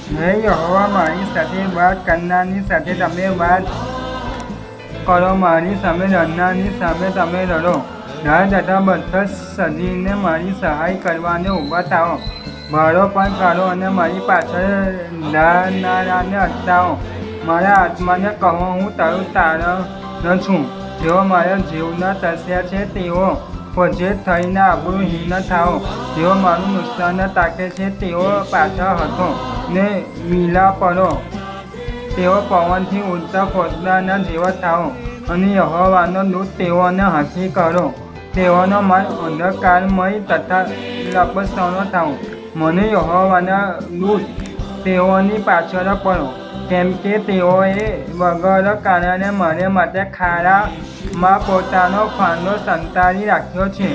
હે યહોવા, મારી સાથે વાત કરનારની સાથે તમે વાત કરો, મારી સામે લડનારની સામે તમે લડો. ઢાળ તથા બત્તર સજીને મારી સહાય કરવાને ઊભા થાઓ. ભાડો પણ કાઢો અને મારી પાછળ ધારનારાને અટકાવો. મારા આત્માને કહો, હું તારું તારણ છું. જેઓ મારા જીવના તસ્યા છે તેઓ ફજેત થઈને આબરૂહીન થાઓ. જેઓ મારું નુકસાન તાકે છે તેઓ પાછા હટો ને મીલા પડો. તેઓ પવનથી ઉડતા ફોજદારના જેવા થાઓ અને યહોવાનો દૂત તેઓને હાંકી કરો. તેઓનો માર્ગ અંધકારમય તથા લપસણો થાઓ. મને યહોવાના દૂત તેઓની પાછળ પડો, કેમ કે તેઓએ વગર કારણે મારે માટે ખાડામાં પોતાનો ફાંદો સંતાડી રાખ્યો છે.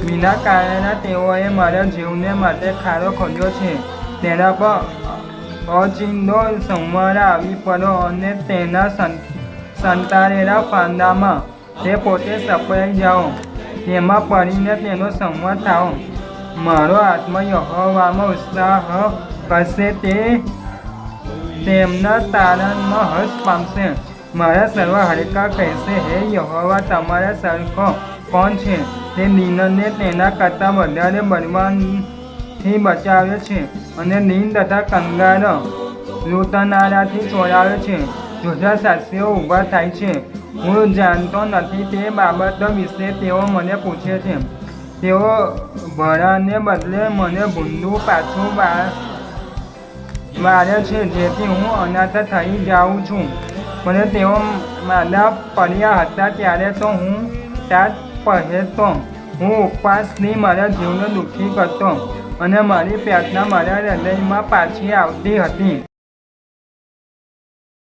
વિના કારણે તેઓએ મારા જીવને માટે ખાડો ખોદ્યો છે. તેના પર ઓચિંતો સંહાર આવી પડ્યો અને તેના સંતાડેલા ફાંદામાં તે પોતે સપડાઈ જાઓ. તેમાં પડીને તેનો સંહાર થાઓ. મારો આત્મા યહોવામાં ઉત્સાહ કરશે, તે તેમના તારણમાં હર્ષ પામશે. મારા સર્વ હાડકાં કહેશે, હે યહોવા, તમારા સરખો કોણ છે? તે દીનને તેના કરતાં વધારે બળવાનથી બચાવે છે અને દીન તથા કંગાળ લૂંટનારાથી છોડાવે છે. જૂઠા સાક્ષીઓ ઊભા થાય છે. હું જાણતો નથી તે બાબતો વિશે તેઓ મને પૂછે છે. તેઓ ભરાને બદલે મને ભૂંડું પાછું વાળે છે, જેથી હું અનાથ થઈ જાઉં છું. પણ તેઓ માંદા પડ્યા હતા ત્યારે તો હું ટાટ પહેરતો. હું ઉપવાસથી મારા જીવને દુઃખી કરતો અને મારી પ્રાર્થના મારા હૃદયમાં પાછી આવતી હતી.